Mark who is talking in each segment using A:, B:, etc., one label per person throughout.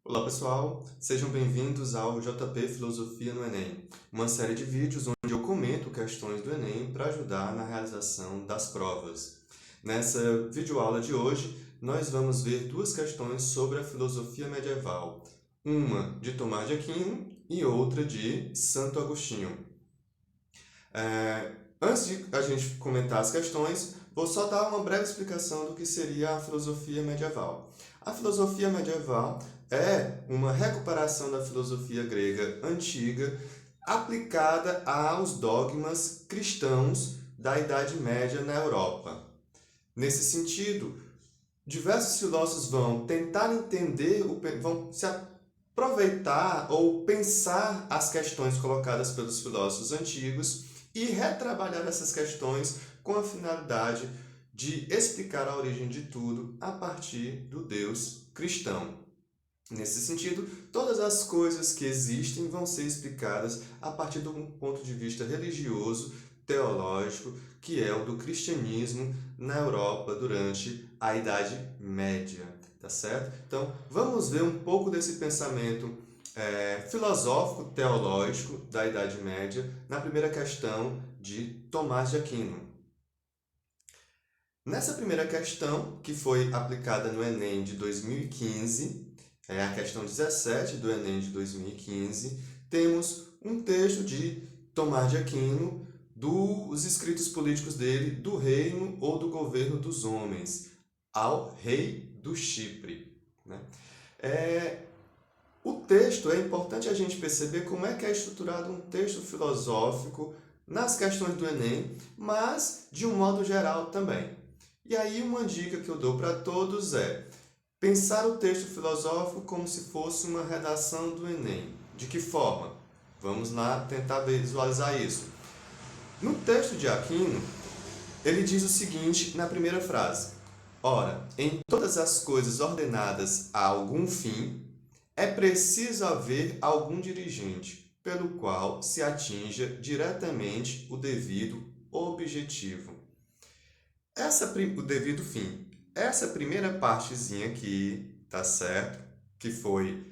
A: Olá pessoal, sejam bem-vindos ao JP Filosofia no Enem, uma série de vídeos onde eu comento questões do Enem para ajudar na realização das provas. Nessa videoaula de hoje, nós vamos ver duas questões sobre a filosofia medieval, uma de Tomás de Aquino e outra de Santo Agostinho. Antes de a gente comentar as questões, vou só dar uma breve explicação do que seria a filosofia medieval. A filosofia medieval é uma recuperação da filosofia grega antiga aplicada aos dogmas cristãos da Idade Média na Europa. Nesse sentido, diversos filósofos vão tentar entender, vão se aproveitar ou pensar as questões colocadas pelos filósofos antigos e retrabalhar essas questões com a finalidade de explicar a origem de tudo a partir do Deus cristão. Nesse sentido, todas as coisas que existem vão ser explicadas a partir de um ponto de vista religioso, teológico, que é o do cristianismo na Europa durante a Idade Média, tá certo? Então, vamos ver um pouco desse pensamento filosófico, teológico da Idade Média na primeira questão de Tomás de Aquino. Nessa primeira questão, que foi aplicada no Enem de 2015, é a questão 17 do Enem de 2015, temos um texto de Tomás de Aquino dos escritos políticos dele, do reino ou do governo dos homens, ao rei do Chipre. Né? O texto, é importante a gente perceber como é que é estruturado um texto filosófico nas questões do Enem, mas de um modo geral também. E aí uma dica que eu dou para todos é pensar o texto filosófico como se fosse uma redação do Enem. De que forma? Vamos lá tentar visualizar isso. No texto de Aquino, ele diz o seguinte na primeira frase: ora, em todas as coisas ordenadas a algum fim, é preciso haver algum dirigente, pelo qual se atinja diretamente o devido objetivo. O devido fim. Essa primeira partezinha aqui, tá certo? Que foi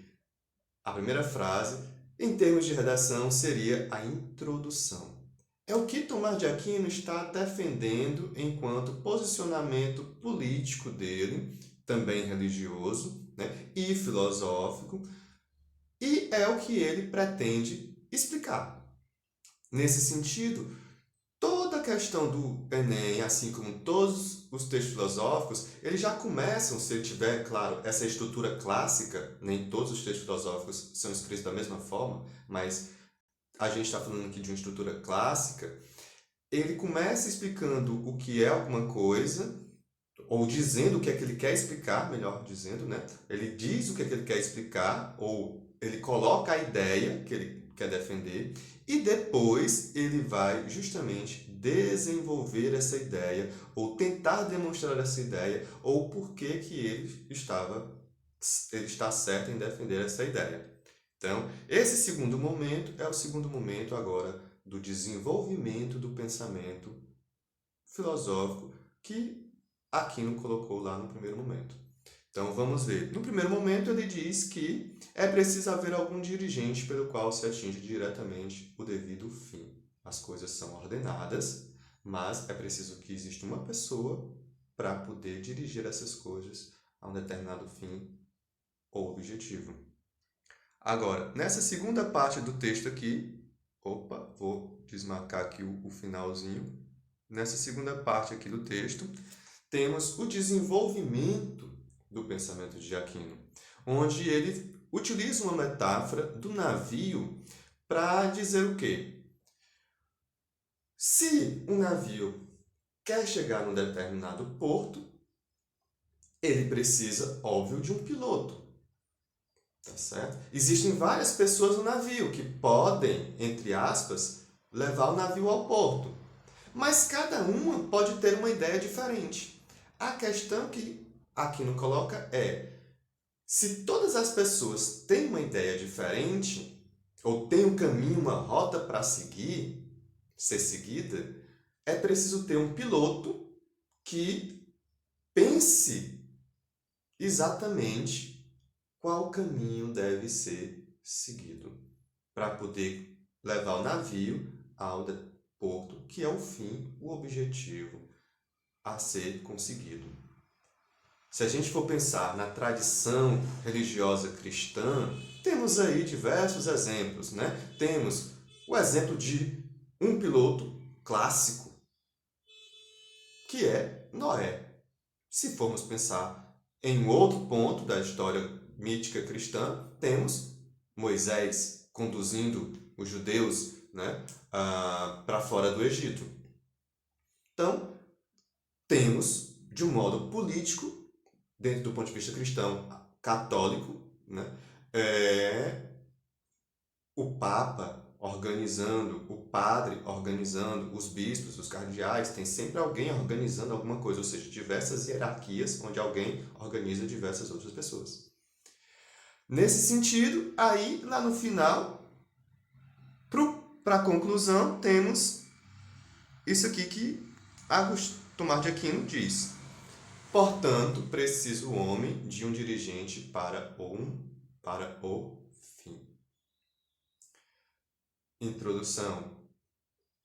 A: a primeira frase, em termos de redação, seria a introdução. É o que Tomás de Aquino está defendendo enquanto posicionamento político dele, também religioso, né, e filosófico, e é o que ele pretende explicar. Nesse sentido, toda a questão do Enem, assim como todos os textos filosóficos, eles já começam, se ele tiver, claro, essa estrutura clássica, nem todos os textos filosóficos são escritos da mesma forma, mas a gente está falando aqui de uma estrutura clássica, ele começa explicando o que é alguma coisa, ou dizendo o que é que ele quer explicar, melhor dizendo, né? Ele diz o que é que ele quer explicar, ou ele coloca a ideia que ele quer defender, e depois ele vai justamente desenvolver essa ideia, ou tentar demonstrar essa ideia, ou por que ele está certo em defender essa ideia. Então, esse segundo momento é o segundo momento agora do desenvolvimento do pensamento filosófico que Aquino colocou lá no primeiro momento. Então vamos ver. No primeiro momento ele diz que é preciso haver algum dirigente pelo qual se atinge diretamente o devido fim. As coisas são ordenadas, mas é preciso que exista uma pessoa para poder dirigir essas coisas a um determinado fim ou objetivo. Agora, nessa segunda parte do texto aqui, vou desmarcar aqui o finalzinho. Nessa segunda parte aqui do texto, temos o desenvolvimento do pensamento de Aquino, onde ele utiliza uma metáfora do navio para dizer o quê? Se um navio quer chegar num determinado porto, ele precisa, óbvio, de um piloto. Tá certo? Existem várias pessoas no navio que podem, entre aspas, levar o navio ao porto. Mas cada uma pode ter uma ideia diferente. A questão que Aquino coloca é: se todas as pessoas têm uma ideia diferente, ou têm um caminho, uma rota para seguir, ser seguida, é preciso ter um piloto que pense exatamente qual caminho deve ser seguido para poder levar o navio ao porto, que é o fim, o objetivo a ser conseguido. Se a gente for pensar na tradição religiosa cristã, temos aí diversos exemplos, né? Temos o exemplo de um piloto clássico, que é Noé. Se formos pensar em um outro ponto da história mítica cristã, temos Moisés conduzindo os judeus, né, para fora do Egito. Então, temos, de um modo político, dentro do ponto de vista cristão católico, né, o Papa organizando, o padre organizando, os bispos, os cardeais, tem sempre alguém organizando alguma coisa, ou seja, diversas hierarquias onde alguém organiza diversas outras pessoas. Nesse sentido, aí lá no final, para a conclusão, temos isso aqui que Tomás de Aquino diz: portanto, precisa o homem de um dirigente para o fim. Introdução.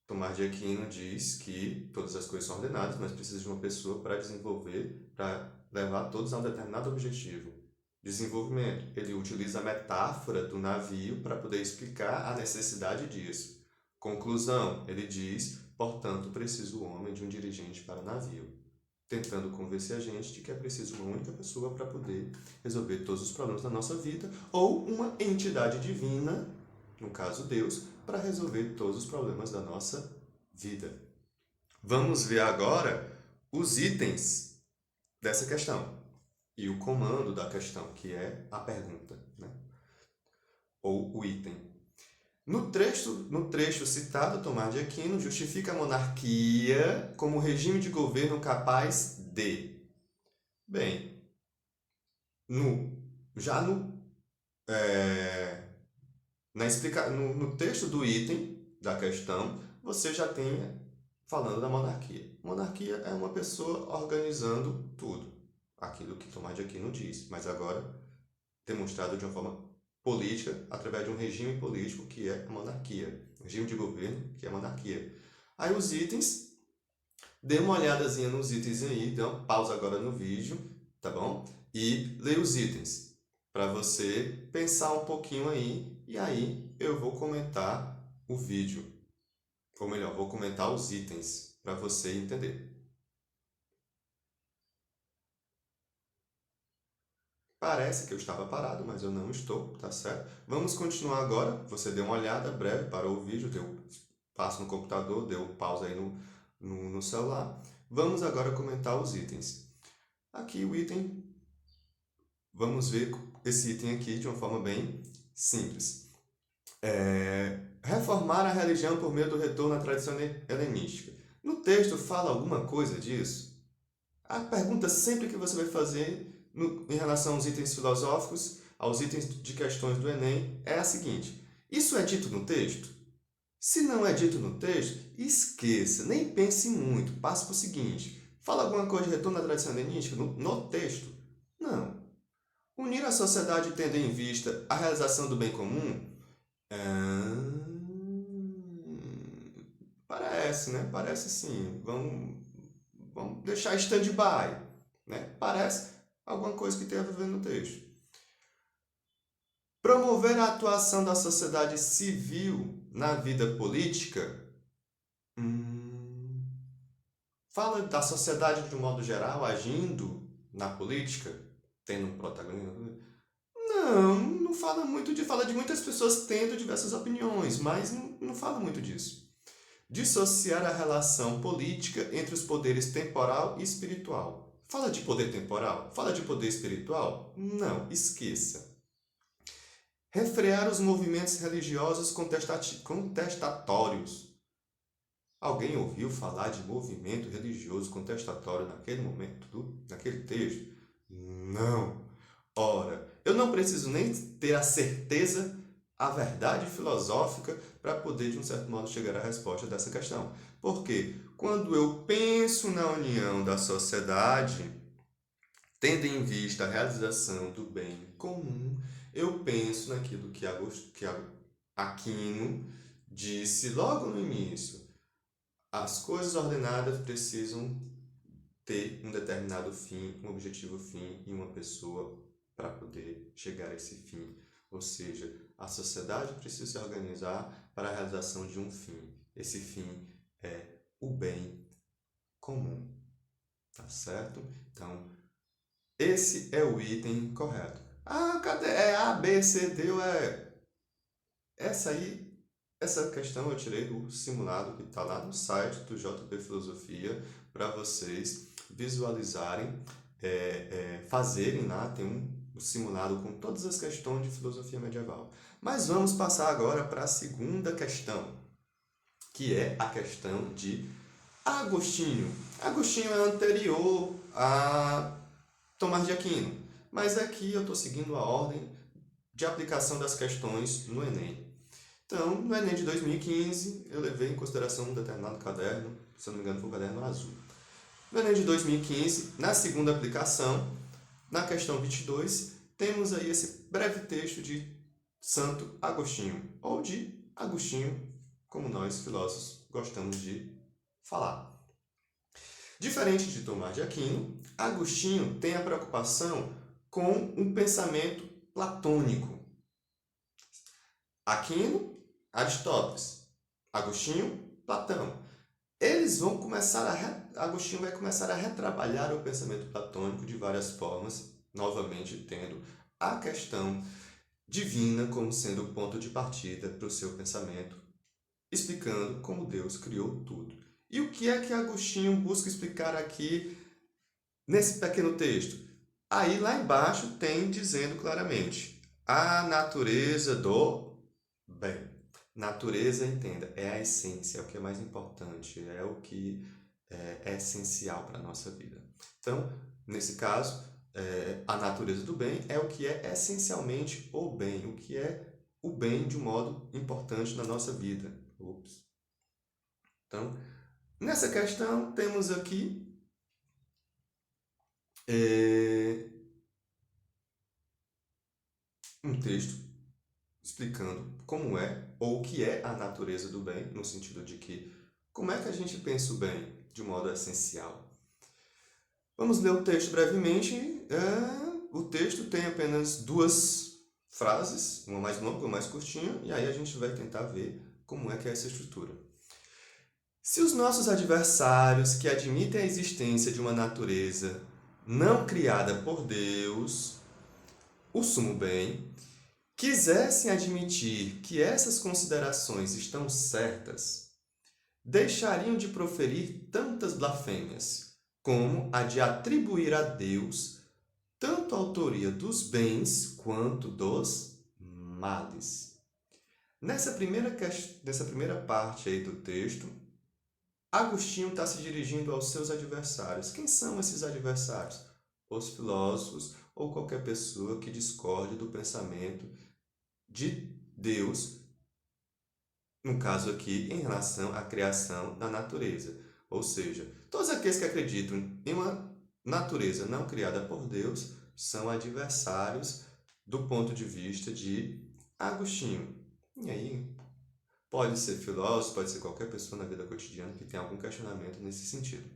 A: Tomás de Aquino diz que todas as coisas são ordenadas, mas precisa de uma pessoa para desenvolver, para levar todos a um determinado objetivo. Desenvolvimento. Ele utiliza a metáfora do navio para poder explicar a necessidade disso. Conclusão. Ele diz, portanto, precisa o homem de um dirigente para o navio, tentando convencer a gente de que é preciso uma única pessoa para poder resolver todos os problemas da nossa vida, ou uma entidade divina, no caso Deus, para resolver todos os problemas da nossa vida. Vamos ver agora os itens dessa questão e o comando da questão, que é a pergunta, né? Ou o item. No trecho citado, Tomás de Aquino justifica a monarquia como regime de governo capaz de... Bem, no texto do item da questão, você já tem falando da monarquia. Monarquia é uma pessoa organizando tudo, aquilo que Tomás de Aquino diz, mas agora demonstrado de uma forma política, através de um regime político que é a monarquia, regime de governo que é a monarquia. Aí os itens, dê uma olhadazinha nos itens aí, dê uma pausa agora no vídeo, tá bom? E leia os itens, para você pensar um pouquinho aí, e aí eu vou comentar o vídeo, ou melhor, vou comentar os itens, para você entender. Parece que eu estava parado, mas eu não estou, tá certo? Vamos continuar agora. Você deu uma olhada breve, parou o vídeo, deu passo no computador, deu pausa aí no celular. Vamos agora comentar os itens. Aqui o item, vamos ver esse item aqui de uma forma bem simples. Reformar a religião por meio do retorno à tradição helenística. No texto fala alguma coisa disso? A pergunta sempre que você vai fazer em relação aos itens filosóficos, aos itens de questões do Enem, é a seguinte: isso é dito no texto? Se não é dito no texto, esqueça, nem pense muito, passe para o seguinte: fala alguma coisa de retorno à tradição helenística no texto? Não. Unir a sociedade tendo em vista a realização do bem comum? Parece, né? Parece sim. Vamos deixar stand-by, né? Parece alguma coisa que tem a ver no texto. Promover a atuação da sociedade civil na vida política? Fala da sociedade de um modo geral agindo na política, tendo um protagonismo? Não fala muito fala de muitas pessoas tendo diversas opiniões, mas não fala muito disso. Dissociar a relação política entre os poderes temporal e espiritual. Fala de poder temporal? Fala de poder espiritual? Não, esqueça. Refrear os movimentos religiosos contestatórios. Alguém ouviu falar de movimento religioso contestatório naquele momento, naquele texto? Não. Ora, eu não preciso nem ter a certeza, a verdade filosófica, para poder, de um certo modo, chegar à resposta dessa questão. Porque quando eu penso na união da sociedade, tendo em vista a realização do bem comum, eu penso naquilo que Aquino disse logo no início. As coisas ordenadas precisam ter um determinado fim, um objetivo fim e uma pessoa para poder chegar a esse fim. Ou seja, a sociedade precisa se organizar para a realização de um fim. Esse fim é o bem comum. Tá certo? Então, esse é o item correto. Ah, cadê? É A, B, C, D ou é... Essa questão eu tirei do simulado que está lá no site do JP Filosofia para vocês visualizarem, fazerem lá, tem um simulado com todas as questões de filosofia medieval. Mas vamos passar agora para a segunda questão, que é a questão de Agostinho. Agostinho é anterior a Tomás de Aquino, mas aqui eu estou seguindo a ordem de aplicação das questões no Enem. Então, no Enem de 2015, eu levei em consideração um determinado caderno, se eu não me engano foi o caderno azul. No Enem de 2015, na segunda aplicação, na questão 22, temos aí esse breve texto de Santo Agostinho, ou de Agostinho, como nós filósofos gostamos de falar. Diferente de Tomás de Aquino, Agostinho tem a preocupação com um pensamento platônico. Aquino, Aristóteles, Agostinho, Platão. Agostinho vai começar a retrabalhar o pensamento platônico de várias formas, novamente tendo a questão divina como sendo o ponto de partida para o seu pensamento, explicando como Deus criou tudo. E o que é que Agostinho busca explicar aqui nesse pequeno texto? Aí lá embaixo tem dizendo claramente a natureza do bem. Natureza, entenda, é a essência, é o que é mais importante, é o que é essencial para a nossa vida. Então, nesse caso, a natureza do bem é o que é essencialmente o bem, o que é o bem de um modo importante na nossa vida. Então, nessa questão, temos aqui um texto explicando como é ou o que é a natureza do bem, no sentido de que como é que a gente pensa o bem de um modo essencial. Vamos ler o texto brevemente. O texto tem apenas 2 frases, uma mais longa, uma mais curtinha, e aí a gente vai tentar ver como é que é essa estrutura. Se os nossos adversários, que admitem a existência de uma natureza não criada por Deus, o sumo bem, quisessem admitir que essas considerações estão certas, deixariam de proferir tantas blasfêmias, como a de atribuir a Deus tanto a autoria dos bens quanto dos males. Nessa primeira parte aí do texto, Agostinho está se dirigindo aos seus adversários. Quem são esses adversários? Os filósofos ou qualquer pessoa que discorde do pensamento de Deus, no caso aqui, em relação à criação da natureza. Ou seja, todos aqueles que acreditam em uma natureza não criada por Deus são adversários do ponto de vista de Agostinho. E aí, pode ser filósofo, pode ser qualquer pessoa na vida cotidiana que tenha algum questionamento nesse sentido.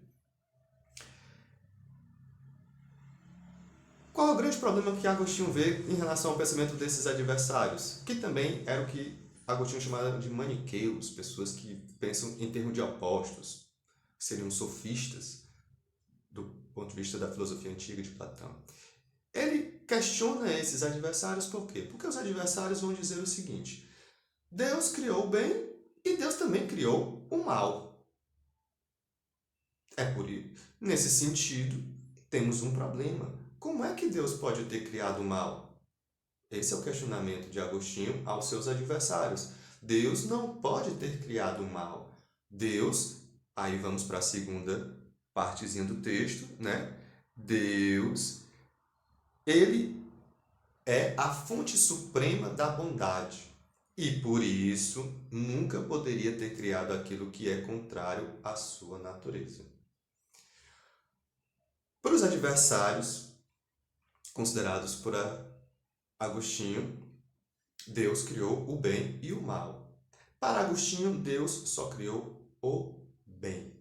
A: Qual é o grande problema que Agostinho vê em relação ao pensamento desses adversários? Que também era o que Agostinho chamava de maniqueus, pessoas que pensam em termos de opostos, que seriam sofistas, do ponto de vista da filosofia antiga de Platão. Ele questiona esses adversários por quê? Porque os adversários vão dizer o seguinte: Deus criou o bem e Deus também criou o mal. Nesse sentido, temos um problema. Como é que Deus pode ter criado o mal? Esse é o questionamento de Agostinho aos seus adversários. Deus não pode ter criado o mal. Deus, aí vamos para a segunda partezinha do texto, né? Deus, ele é a fonte suprema da bondade e, por isso, nunca poderia ter criado aquilo que é contrário à sua natureza. Para os adversários, considerados por Agostinho, Deus criou o bem e o mal. Para Agostinho, Deus só criou o bem.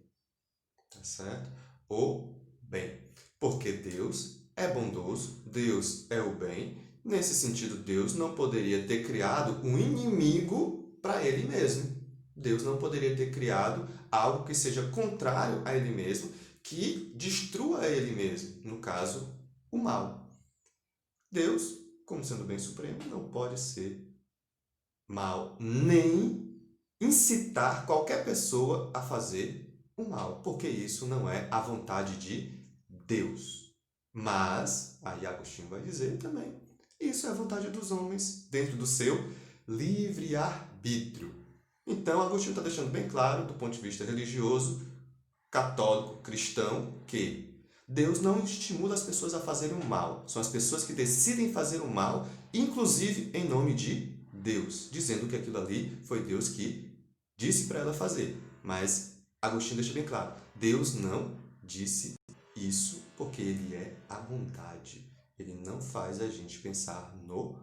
A: Tá certo? O bem. Porque Deus é bondoso, Deus é o bem. Nesse sentido, Deus não poderia ter criado um inimigo para ele mesmo. Deus não poderia ter criado algo que seja contrário a ele mesmo, que destrua ele mesmo, no caso, o mal. Deus, como sendo bem supremo, não pode ser mal, nem incitar qualquer pessoa a fazer o mal, porque isso não é a vontade de Deus. Mas, aí Agostinho vai dizer também, isso é a vontade dos homens dentro do seu livre-arbítrio. Então, Agostinho está deixando bem claro, do ponto de vista religioso, católico, cristão, que Deus não estimula as pessoas a fazerem o mal. São as pessoas que decidem fazer o mal, inclusive em nome de Deus, dizendo que aquilo ali foi Deus que disse para ela fazer. Mas Agostinho deixa bem claro, Deus não disse isso porque ele é a vontade. Ele não faz a gente pensar no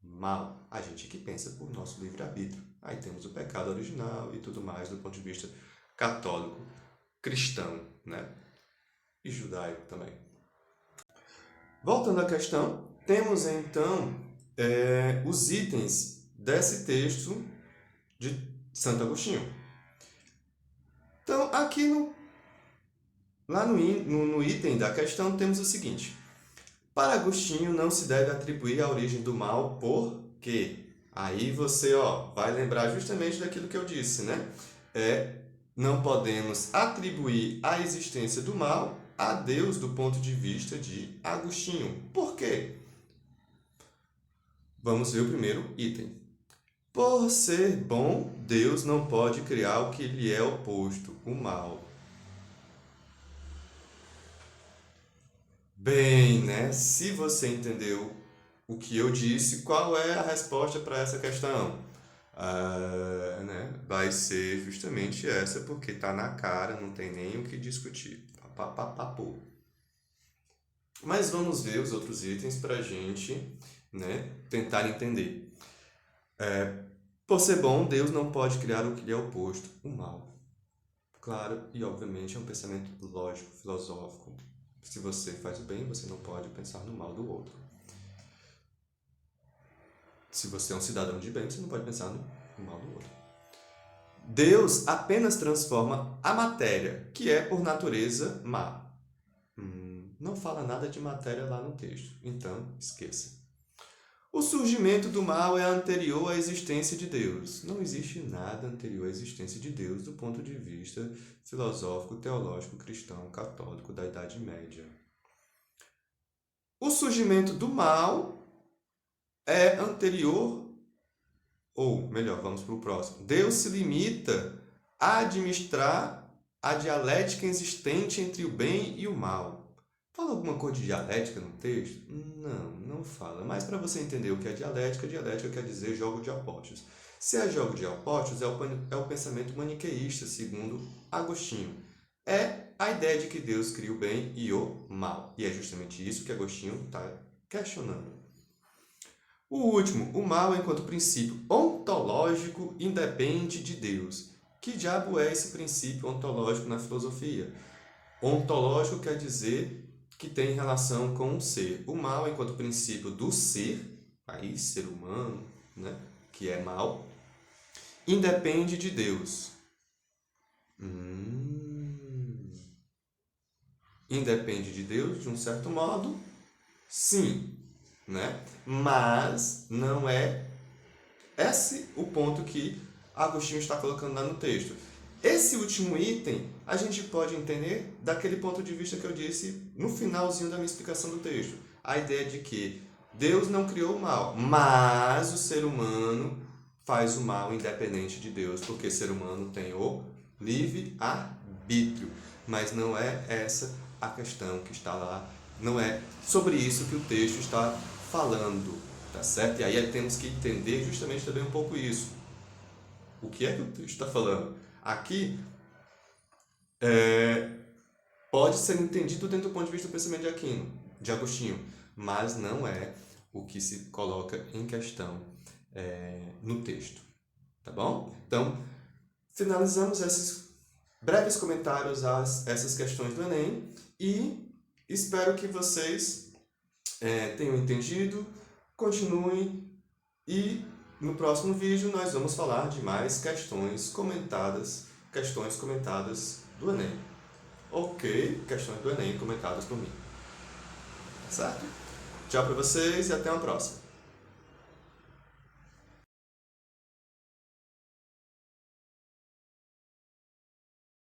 A: mal. A gente que pensa por nosso livre-arbítrio. Aí temos o pecado original e tudo mais do ponto de vista católico, cristão, né? E judaico também. Voltando à questão, temos então os itens desse texto de Santo Agostinho. Então, aqui lá no item da questão, temos o seguinte. Para Agostinho, não se deve atribuir a origem do mal porque aí você vai lembrar justamente daquilo que eu disse, né? Não podemos atribuir a existência do mal a Deus do ponto de vista de Agostinho. Por quê? Vamos ver o primeiro item. Por ser bom, Deus não pode criar o que lhe é oposto, o mal. Bem, né? Se você entendeu o que eu disse, qual é a resposta para essa questão? Vai ser justamente essa, porque tá na cara, não tem nem o que discutir. Papapapapô. Mas vamos ver os outros itens para a gente, né, tentar entender. Por ser bom, Deus não pode criar o que lhe é oposto, o mal. Claro, e obviamente é um pensamento lógico, filosófico. Se você faz o bem, você não pode pensar no mal do outro. Se você é um cidadão de bem, você não pode pensar no mal do outro. Deus apenas transforma a matéria, que é por natureza má. Não fala nada de matéria lá no texto, então esqueça. O surgimento do mal é anterior à existência de Deus. Não existe nada anterior à existência de Deus do ponto de vista filosófico, teológico, cristão, católico da Idade Média. O surgimento do mal é anterior, ou melhor, vamos para o próximo. Deus se limita a administrar a dialética existente entre o bem e o mal. Fala alguma coisa de dialética no texto? Não fala. Mas para você entender o que é dialética quer dizer jogo de opostos. Se é jogo de opostos, é o pensamento maniqueísta, segundo Agostinho. É a ideia de que Deus cria o bem e o mal. E é justamente isso que Agostinho está questionando. O último, o mal enquanto princípio ontológico independe de Deus. Que diabo é esse princípio ontológico na filosofia? Ontológico quer dizer que tem relação com o ser. O mal enquanto princípio do ser, aí ser humano, né, que é mal, independe de Deus. Independe de Deus, de um certo modo, sim, né? Mas não é esse o ponto que Agostinho está colocando lá no texto. Esse último item a gente pode entender daquele ponto de vista que eu disse no finalzinho da minha explicação do texto. A ideia de que Deus não criou o mal, mas o ser humano faz o mal independente de Deus, porque o ser humano tem o livre-arbítrio. Mas não é essa a questão que está lá, não é sobre isso que o texto está falando, tá certo? E aí temos que entender justamente também um pouco isso. O que é que o texto está falando? Aqui pode ser entendido dentro do ponto de vista do pensamento de Agostinho. mas não é o que se coloca em questão no texto, tá bom? Então, finalizamos esses breves comentários a essas questões do Enem e espero que vocês tenham entendido, continuem e no próximo vídeo nós vamos falar de mais questões comentadas do Enem. Ok, questões do Enem comentadas por mim. Certo? Tchau para vocês e até uma próxima.